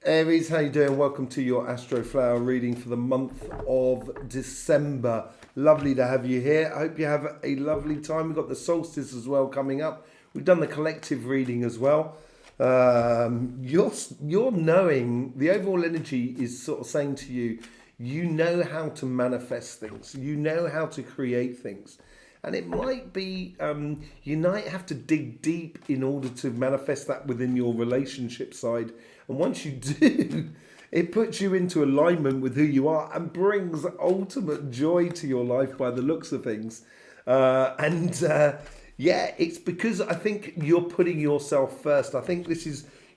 Aries, how you doing? Welcome to your Astroflower reading for the month of December. Lovely to have you here. I hope you have a lovely time. We've got the solstice as well coming up. We've done the collective reading as well. You're knowing, the overall energy is sort of saying to you, you know how to manifest things. You know how to create things. And it might be, you might have to dig deep in order to manifest that within your relationship side. And once you do, it puts you into alignment with who you are and brings ultimate joy to your life by the looks of things. Yeah, it's because I think you're putting yourself first. I think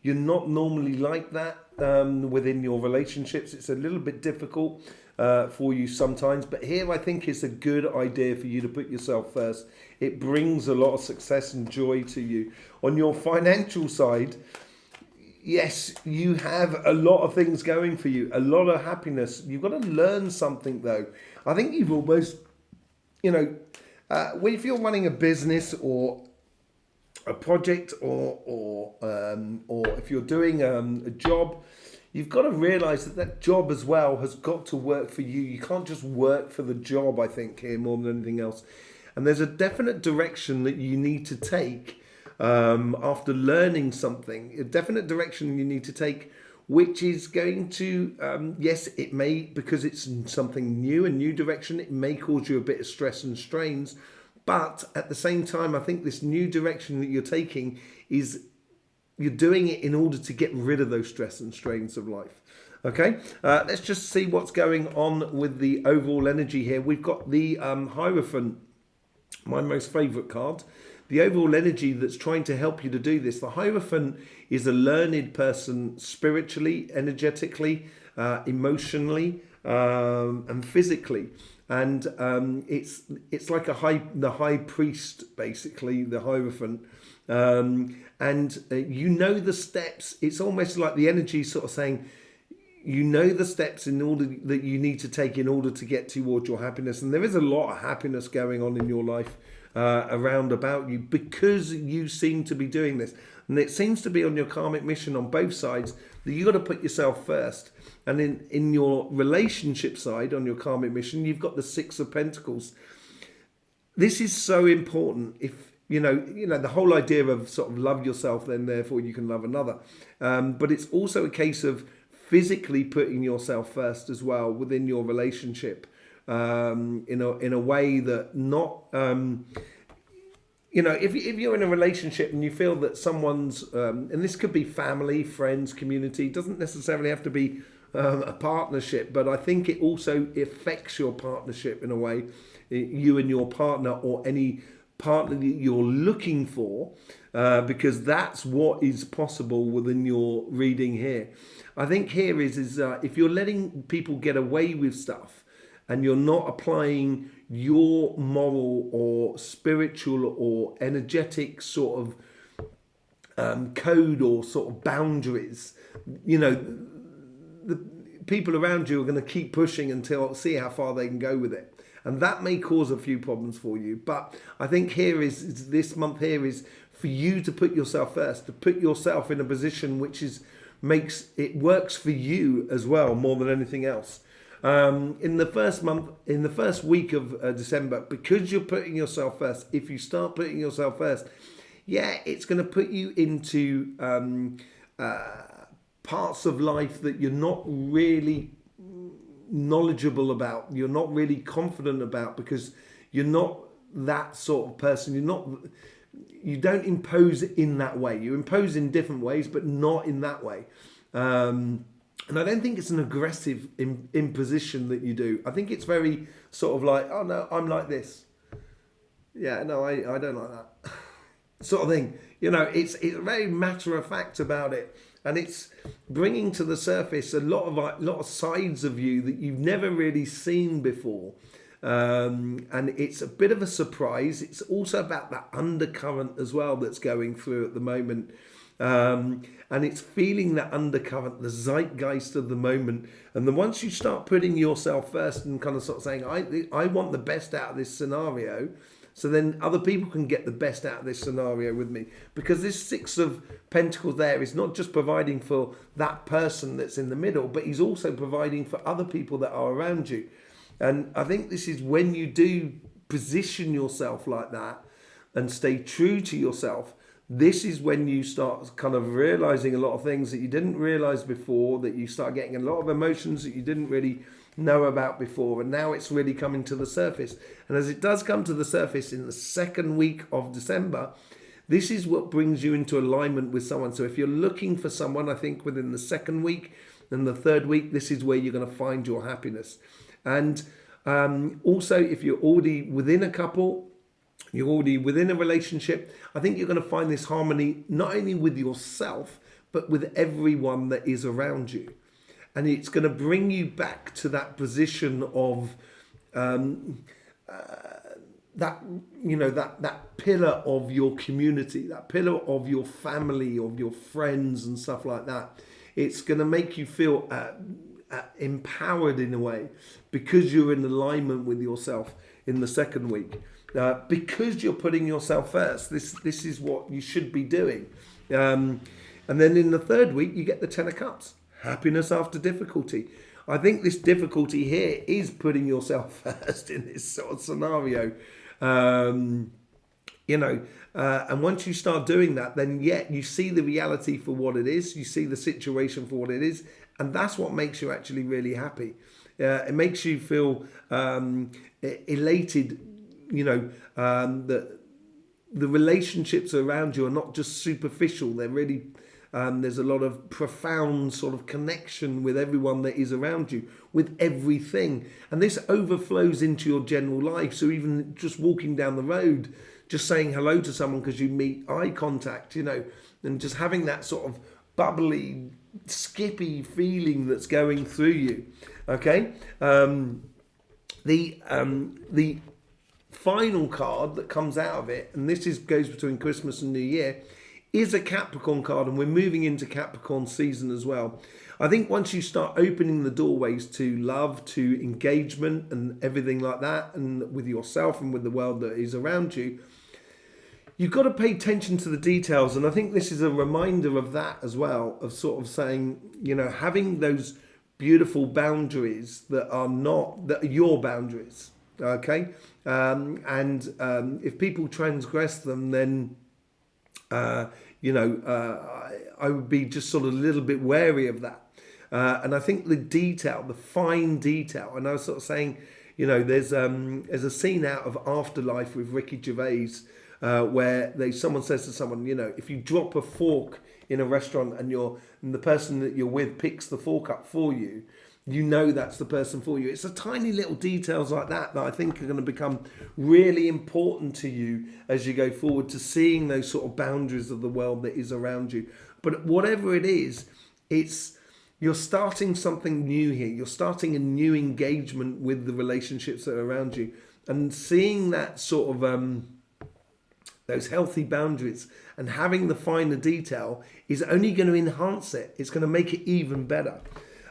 you're not normally like that within your relationships. It's a little bit difficult for you sometimes, but here I think it's a good idea for you to put yourself first. It brings a lot of success and joy to you. On your financial side, yes, you have a lot of things going for you, a lot of happiness. You've got to learn something though. I think you've almost, if you're running a business or a project or if you're doing a job, you've got to realize that job as well has got to work for you. You can't just work for the job, I think, here more than anything else. And there's a definite direction that you need to take after learning something, a definite direction you need to take, which is going to, yes, it may, because it's something new, a new direction, it may cause you a bit of stress and strains. But at the same time, I think this new direction that you're taking is you're doing it in order to get rid of those stress and strains of life. Okay, let's just see what's going on with the overall energy here. We've got the Hierophant, my most favorite card. The overall energy that's trying to help you to do this. The Hierophant is a learned person spiritually, energetically, emotionally, and physically. And it's like the high priest, basically, the Hierophant. You know the steps. It's almost like the energy sort of saying, you know the steps in order that you need to take in order to get towards your happiness. And there is a lot of happiness going on in your life around about you because you seem to be doing this. And it seems to be on your karmic mission on both sides that you've got to put yourself first. And in your relationship side, on your karmic mission, you've got the Six of Pentacles. This is so important. If you know the whole idea of sort of love yourself, then therefore you can love another. But it's also a case of physically putting yourself first as well within your relationship, in a way that not. If you're in a relationship and you feel that someone's, and this could be family, friends, community, doesn't necessarily have to be a partnership, but I think it also affects your partnership in a way, you and your partner or any partner that you're looking for, because that's what is possible within your reading here. I think here is if you're letting people get away with stuff and you're not applying your moral or spiritual or energetic sort of code or sort of boundaries, the people around you are going to keep pushing until see how far they can go with it. And that may cause a few problems for you. But I think here is this month here is for you to put yourself first, to put yourself in a position which makes it works for you as well, more than anything else. In the first week of December, because you're putting yourself first, if you start putting yourself first, yeah, it's going to put you into parts of life that you're not really knowledgeable about, you're not really confident about, because you're not that sort of person. You don't impose in that way. You impose in different ways, but not in that way. And I don't think it's an aggressive imposition that you do. I think it's very sort of like, oh no, I'm like this. Yeah, no, I don't like that sort of thing. It's very matter of fact about it. And it's bringing to the surface a lot of sides of you that you've never really seen before. And it's a bit of a surprise. It's also about that undercurrent as well that's going through at the moment. And it's feeling that undercurrent, the zeitgeist of the moment. And then once you start putting yourself first and kind of sort of saying, I want the best out of this scenario, So then other people can get the best out of this scenario with me. Because this Six of Pentacles there is not just providing for that person that's in the middle, but he's also providing for other people that are around you. And I think this is when you do position yourself like that and stay true to yourself, this is when you start kind of realizing a lot of things that you didn't realize before, that you start getting a lot of emotions that you didn't really know about before, and now it's really coming to the surface. And as it does come to the surface in the second week of December, this is what brings you into alignment with someone. So if you're looking for someone, I think within the second week and the third week, this is where you're going to find your happiness. And also, if you're already within a couple, you're already within a relationship, I think you're going to find this harmony not only with yourself, but with everyone that is around you. And it's going to bring you back to that position of that pillar of your community, that pillar of your family, of your friends and stuff like that. It's going to make you feel empowered in a way, because you're in alignment with yourself in the second week. Because you're putting yourself first. This is what you should be doing. And then in the third week, you get the Ten of Cups. Happiness after difficulty. I think this difficulty here is putting yourself first in this sort of scenario. And once you start doing that, then you see the reality for what it is. You see the situation for what it is. And that's what makes you actually really happy. It makes you feel elated, that the relationships around you are not just superficial. They're really, there's a lot of profound sort of connection with everyone that is around you, with everything. And this overflows into your general life. So even just walking down the road, just saying hello to someone because you meet eye contact, and just having that sort of bubbly, skippy feeling that's going through you. Okay. The final card that comes out of it, and this goes between Christmas and New Year, is a Capricorn card, and we're moving into Capricorn season as well. I think once you start opening the doorways to love, to engagement and everything like that, and with yourself and with the world that is around you, you've got to pay attention to the details. And I think this is a reminder of that as well, of sort of saying, having those beautiful boundaries that are your boundaries. Okay. If people transgress them, then I would be just sort of a little bit wary of that. And I think the fine detail, and I was sort of saying, there's a scene out of Afterlife with Ricky Gervais, where someone says to someone, if you drop a fork in a restaurant and the person that you're with picks the fork up for you, that's the person for you. It's the tiny little details like that I think are going to become really important to you as you go forward, to seeing those sort of boundaries of the world that is around you. But whatever it is, you're starting something new here. You're starting a new engagement with the relationships that are around you, and seeing that sort of those healthy boundaries and having the finer detail is only going to enhance it. It's going to make it even better.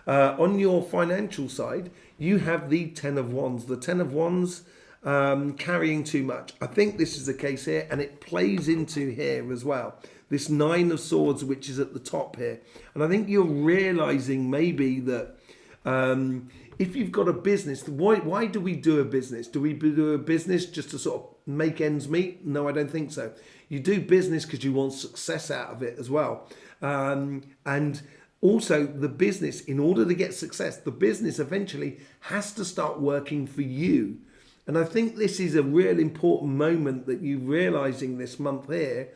On your financial side, you have the Ten of Wands. The Ten of Wands carrying too much. I think this is the case here, and it plays into here as well. This Nine of Swords, which is at the top here. And I think you're realizing maybe that if you've got a business, why do we do a business? Do we do a business just to sort of make ends meet? No, I don't think so. You do business because you want success out of it as well. And also the business, in order to get success, the business eventually has to start working for you. And I think this is a real important moment that you're realizing this month here,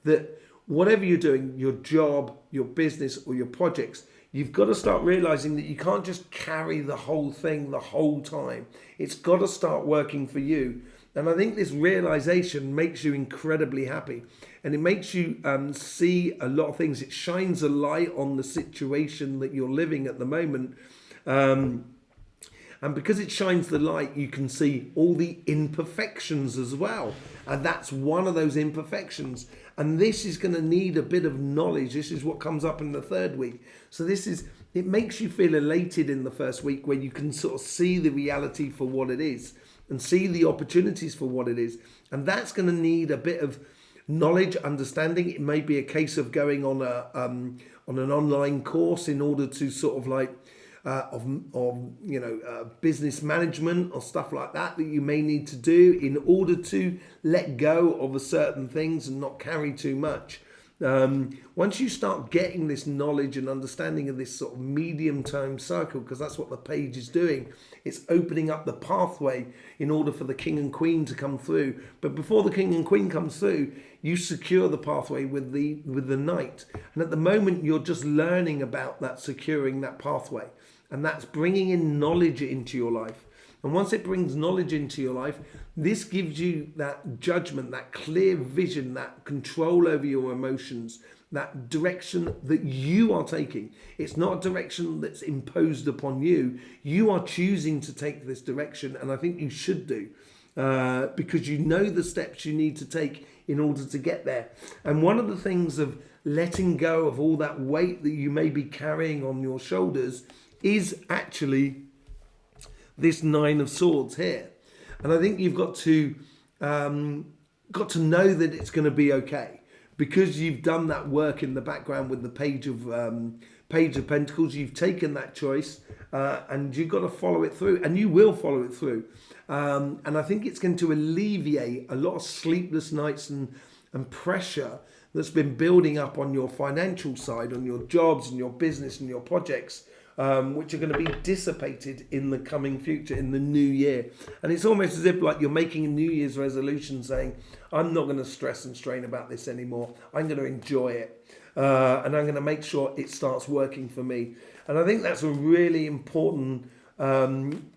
that whatever you're doing, your job, your business or your projects, you've got to start realizing that you can't just carry the whole thing the whole time. It's got to start working for you. And I think this realization makes you incredibly happy. And it makes you see a lot of things. It shines a light on the situation that you're living at the moment. And because it shines the light, you can see all the imperfections as well. And that's one of those imperfections. And this is going to need a bit of knowledge. This is what comes up in the third week. So it makes you feel elated in the first week, where you can sort of see the reality for what it is. and see the opportunities for what it is. And that's going to need a bit of knowledge, understanding. It may be a case of going on an online course in order to sort of like business management or stuff like that you may need to do in order to let go of a certain things and not carry too much. Once you start getting this knowledge and understanding of this sort of medium-term cycle, because that's what the page is doing, it's opening up the pathway in order for the king and queen to come through. But before the king and queen comes through, you secure the pathway with the knight. And at the moment, you're just learning about that, securing that pathway. And that's bringing in knowledge into your life. And once it brings knowledge into your life, this gives you that judgment, that clear vision, that control over your emotions, that direction that you are taking. It's not a direction that's imposed upon you. You are choosing to take this direction, and I think you should do, because you know the steps you need to take in order to get there. And one of the things of letting go of all that weight that you may be carrying on your shoulders is actually this 9 of Swords here. And I think you've got to know that it's going to be okay, because you've done that work in the background with the Page of Pentacles. You've taken that choice, and you've got to follow it through, and you will follow it through. And I think it's going to alleviate a lot of sleepless nights and pressure that's been building up on your financial side, on your jobs and your business and your projects, which are going to be dissipated in the coming future, in the new year. And it's almost as if like you're making a New Year's resolution saying, I'm not going to stress and strain about this anymore. I'm going to enjoy it. And I'm going to make sure it starts working for me. And I think that's a really important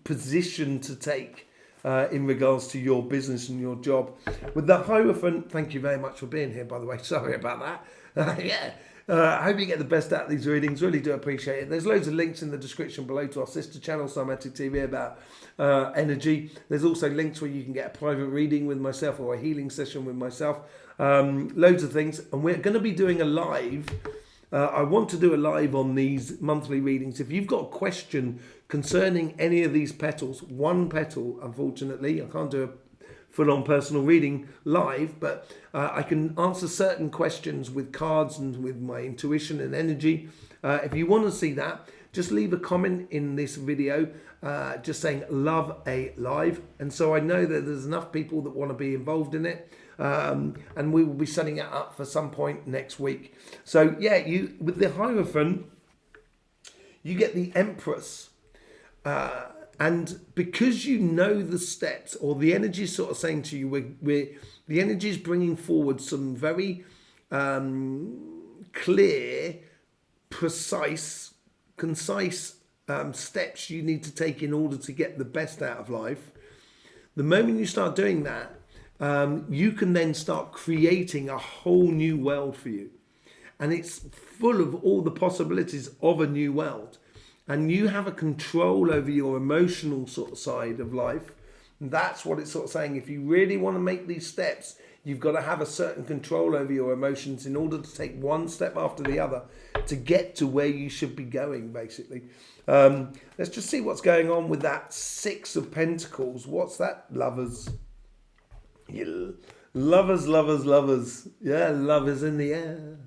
position to take in regards to your business and your job. With the Hierophant, thank you very much for being here, by the way. Sorry about that. Yeah. I hope you get the best out of these readings. Really do appreciate it. There's loads of links in the description below to our sister channel, CYMATIC TV, about energy. There's also links where you can get a private reading with myself or a healing session with myself. Loads of things. And we're going to be doing a live. I want to do a live on these monthly readings. If you've got a question concerning any of these petals, one petal, unfortunately, I can't do a full-on personal reading live, but I can answer certain questions with cards and with my intuition and energy. If you want to see that, just leave a comment in this video just saying love a live, and so I know that there's enough people that want to be involved in it, and we will be setting it up for some point next week. So yeah, you with the Hierophant, you get the Empress. And because you know the steps, or the energy is sort of saying to you, the energy is bringing forward some very clear, precise, concise steps you need to take in order to get the best out of life. The moment you start doing that, you can then start creating a whole new world for you. And it's full of all the possibilities of a new world. And you have a control over your emotional sort of side of life. And that's what it's sort of saying. If you really want to make these steps, you've got to have a certain control over your emotions in order to take one step after the other to get to where you should be going, basically. Let's just see what's going on with that 6 of Pentacles. What's that, lovers? Yeah. Lovers, lovers, lovers. Yeah, lovers in the air.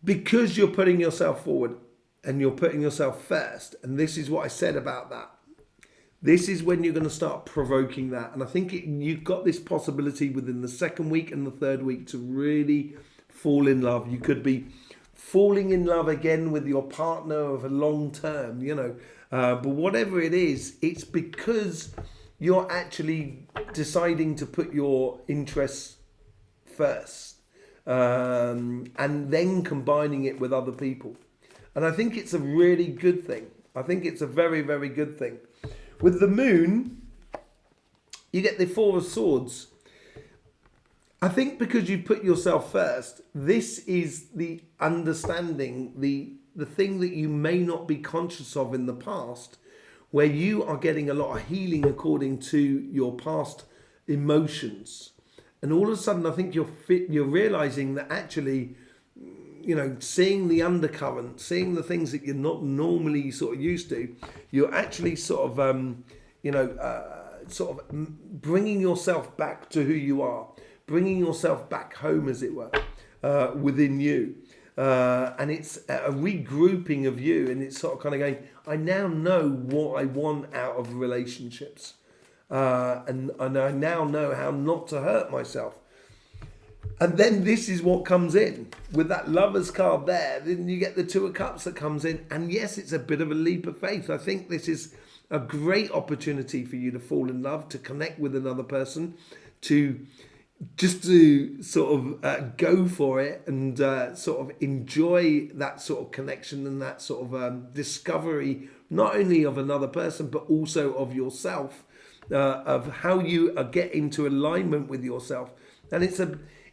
Because you're putting yourself forward, and you're putting yourself first. And this is what I said about that. This is when you're going to start provoking that. And I think you've got this possibility within the 2nd week and the 3rd week to really fall in love. You could be falling in love again with your partner of a long term, but whatever it is, it's because you're actually deciding to put your interests first, and then combining it with other people. And I think it's a really good thing. I think it's a very, very good thing. With the Moon, you get the 4 of Swords. I think because you put yourself first, this is the understanding, the thing that you may not be conscious of in the past, where you are getting a lot of healing according to your past emotions. And all of a sudden, I think you're realizing that actually, seeing the undercurrent, seeing the things that you're not normally sort of used to, you're actually sort of, sort of bringing yourself back to who you are, bringing yourself back home, as it were, within you. And it's a regrouping of you, and it's sort of kind of going, I now know what I want out of relationships. And I now know how not to hurt myself. And then this is what comes in with that Lovers card there. Then you get the Two of Cups that comes in. And yes, it's a bit of a leap of faith. I think this is a great opportunity for you to fall in love, to connect with another person, to sort of go for it and sort of enjoy that sort of connection and that sort of discovery, not only of another person, but also of yourself, of how you get into alignment with yourself. And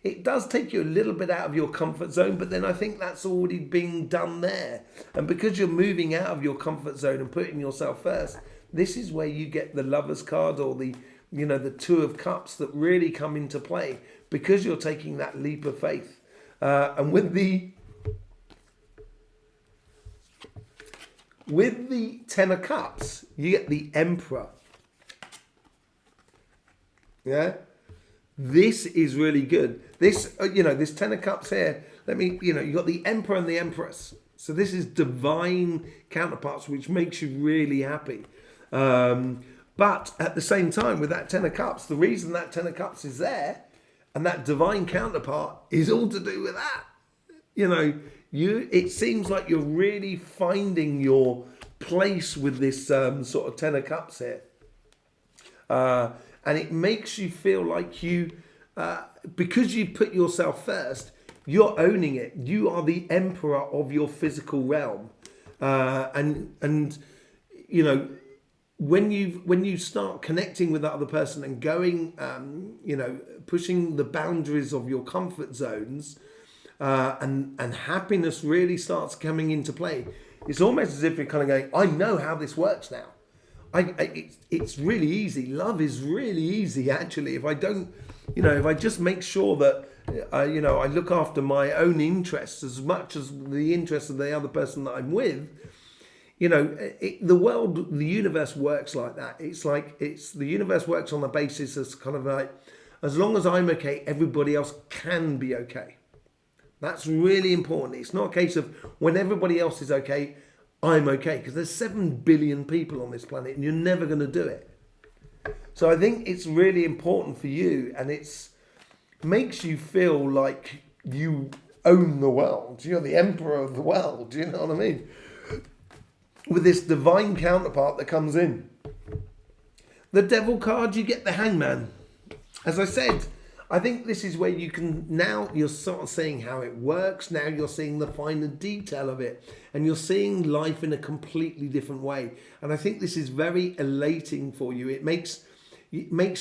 it does take you a little bit out of your comfort zone, but then I think that's already being done there. And because you're moving out of your comfort zone and putting yourself first, this is where you get the Lovers card or the Two of Cups that really come into play, because you're taking that leap of faith. And with the Ten of Cups, you get the Emperor. Yeah? This is really good. This, this Ten of Cups here, you got the Emperor and the Empress. So this is divine counterparts, which makes you really happy. But at the same time, with that Ten of Cups, the reason that Ten of Cups is there and that divine counterpart is all to do with that. It seems like you're really finding your place with this sort of Ten of Cups here. And it makes you feel like you, because you put yourself first, you're owning it. You are the emperor of your physical realm. When you start connecting with that other person and going, pushing the boundaries of your comfort zones, and happiness really starts coming into play. It's almost as if you're kind of going, I know how this works now. It's really easy. Love is really easy, actually. If I just make sure that, I look after my own interests as much as the interests of the other person that I'm with, the universe works like that. The universe works on the basis as kind of like, as long as I'm okay, everybody else can be okay. That's really important. It's not a case of when everybody else is okay, I'm okay, because there's 7 billion people on this planet and you're never going to do it. So I think it's really important for you, and makes you feel like you own the world. You're the emperor of the world. Do you know what I mean? With this divine counterpart that comes in. The Devil card, you get the Hangman. As I said, I think this is where you're sort of seeing how it works. Now you're seeing the finer detail of it, and you're seeing life in a completely different way. And I think this is very elating for you. It makes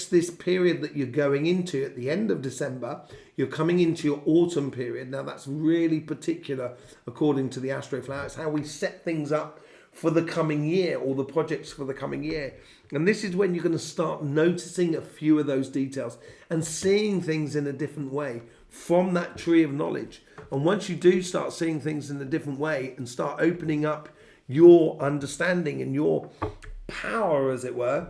this period that you're going into at the end of December, you're coming into your autumn period. Now that's really particular according to the Astroflower. It's how we set things up for the coming year, or the projects for the coming year. And this is when you're going to start noticing a few of those details and seeing things in a different way from that tree of knowledge. And once you do start seeing things in a different way and start opening up your understanding and your power, as it were,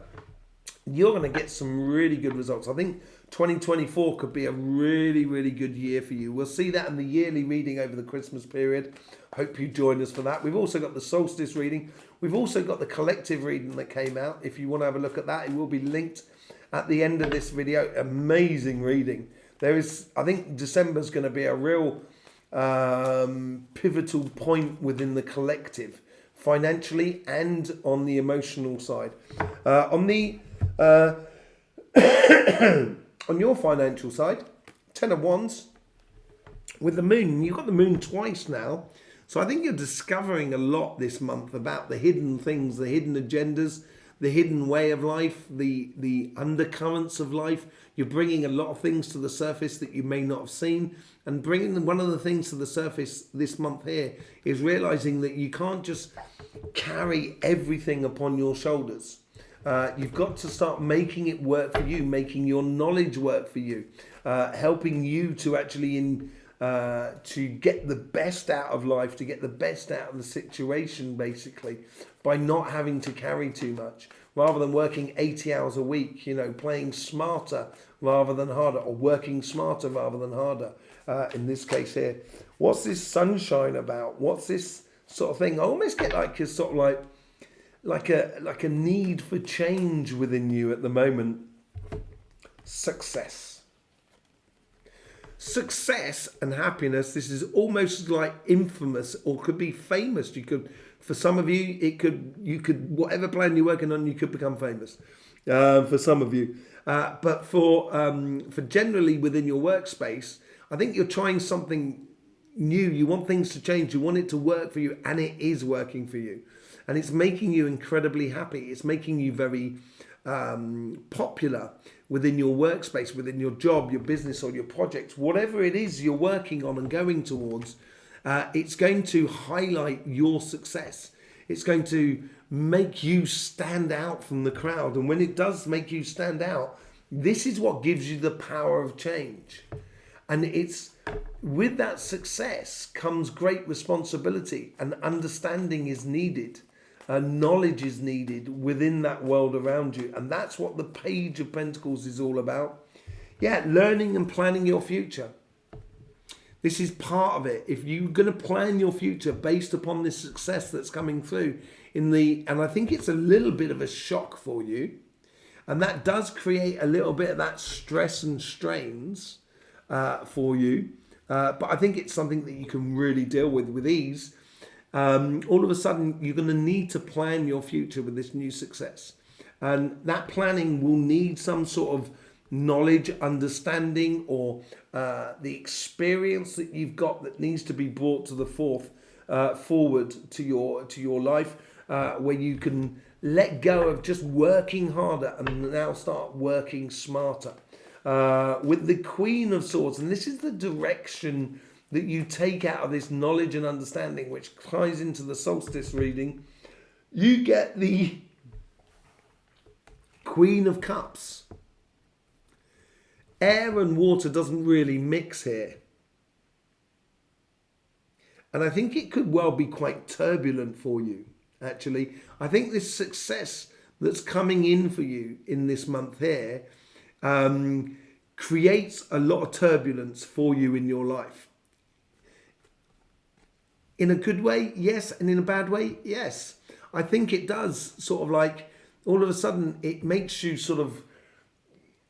you're going to get some really good results. I think 2024 could be a really, really good year for you. We'll see that in the yearly reading over the Christmas period. Hope you join us for that. We've also got the solstice reading. We've also got the collective reading that came out. If you want to have a look at that, it will be linked at the end of this video. Amazing reading. I think December's going to be a real pivotal point within the collective, financially and on the emotional side. On your financial side, 10 of Wands with the moon. You've got the moon twice now. So I think you're discovering a lot this month about the hidden things, the hidden agendas, the hidden way of life, the undercurrents of life. You're bringing a lot of things to the surface that you may not have seen. And bringing one of the things to the surface this month here is realizing that you can't just carry everything upon your shoulders. You've got to start making it work for you, making your knowledge work for you, helping you to actually to get the best out of life, to get the best out of the situation, basically, by not having to carry too much, rather than working 80 hours a week, playing smarter rather than harder, or working smarter rather than harder, in this case here. What's this sunshine about? What's this sort of thing? I almost get like a sort of like a need for change within you at the moment. Success and happiness. This is almost like infamous, or could be famous. For some of you, you could whatever plan you're working on, you could become famous. For some of you, but for generally within your workspace, I think you're trying something new. You want things to change. You want it to work for you, and it is working for you, and it's making you incredibly happy. It's making you very popular within your workspace, within your job, your business, or your projects, whatever it is you're working on and going towards. It's going to highlight your success. It's going to make you stand out from the crowd. And when it does make you stand out, this is what gives you the power of change. And it's with that success comes great responsibility, and understanding is needed. Knowledge is needed within that world around you. And that's what the Page of Pentacles is all about. Yeah, learning and planning your future. This is part of it. If you're going to plan your future based upon this success that's coming through and I think it's a little bit of a shock for you, and that does create a little bit of that stress and strains for you. But I think it's something that you can really deal with ease. All of a sudden, you're going to need to plan your future with this new success. And that planning will need some sort of knowledge, understanding, or the experience that you've got that needs to be brought to the forward to your life, where you can let go of just working harder and now start working smarter. With the Queen of Swords, and this is the direction that you take out of this knowledge and understanding, which ties into the solstice reading. You get the Queen of Cups. Air and water doesn't really mix here. And I think it could well be quite turbulent for you, actually. I think this success that's coming in for you in this month here creates a lot of turbulence for you in your life. In a good way, yes, and in a bad way, yes. I think it does sort of like, all of a sudden, it makes you sort of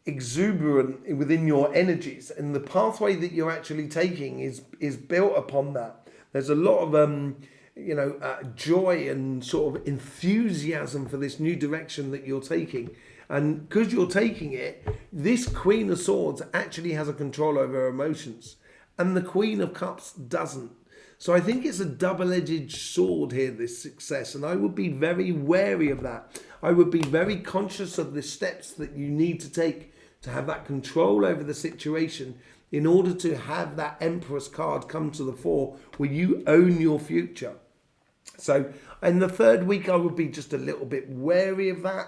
exuberant within your energies, and the pathway that you're actually taking is built upon that. There's a lot of joy and sort of enthusiasm for this new direction that you're taking. And because you're taking it, this Queen of Swords actually has a control over her emotions, and the Queen of Cups doesn't. So I think it's a double-edged sword here, this success, and I would be very wary of that. I would be very conscious of the steps that you need to take to have that control over the situation in order to have that Empress card come to the fore where you own your future. So in the third week, I would be just a little bit wary of that.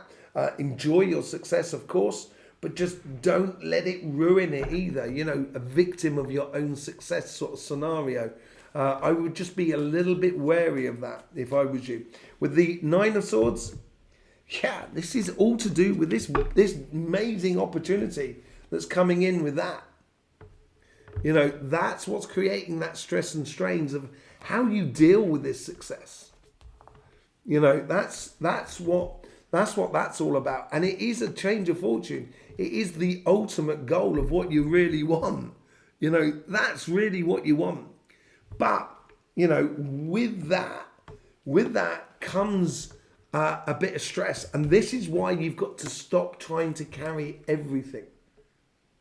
Enjoy your success, of course, but just don't let it ruin it either. A victim of your own success sort of scenario. I would just be a little bit wary of that if I was you. With the Nine of Swords, yeah, this is all to do with this amazing opportunity that's coming in with that. That's what's creating that stress and strains of how you deal with this success. That's what that's all about. And it is a change of fortune. It is the ultimate goal of what you really want. That's really what you want. But, with that comes a bit of stress. And this is why you've got to stop trying to carry everything.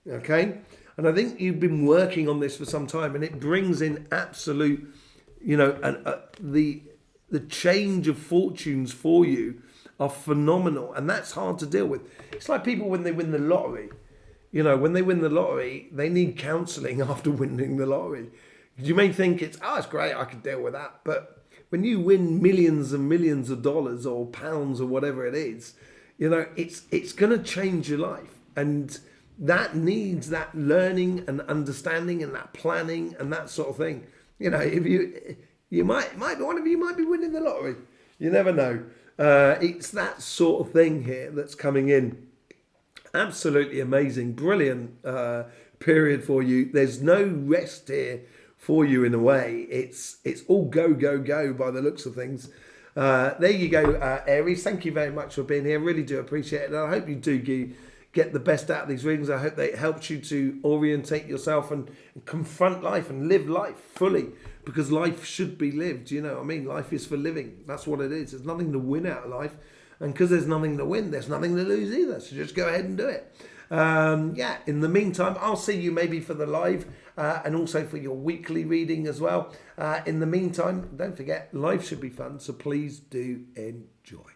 Okay? And I think you've been working on this for some time, and it brings in absolute, the change of fortunes for you are phenomenal. And that's hard to deal with. It's like people when they win the lottery. When they win the lottery, they need counselling after winning the lottery. You may think it's great, I can deal with that. But when you win millions and millions of dollars or pounds or whatever it is, it's going to change your life. And that needs that learning and understanding and that planning and that sort of thing. You know, if you might one of you might be winning the lottery. You never know. It's that sort of thing here that's coming in. Absolutely amazing, brilliant period for you. There's no rest here for you in a way. It's all go, go, go by the looks of things. There you go, Aries. Thank you very much for being here. Really do appreciate it. And I hope you do get the best out of these readings. I hope they helped you to orientate yourself and confront life and live life fully, because life should be lived. You know what I mean? Life is for living. That's what it is. There's nothing to win out of life. And because there's nothing to win, there's nothing to lose either. So just go ahead and do it. Yeah, in the meantime, I'll see you maybe for the live and also for your weekly reading as well. In the meantime, don't forget, life should be fun. So please do enjoy.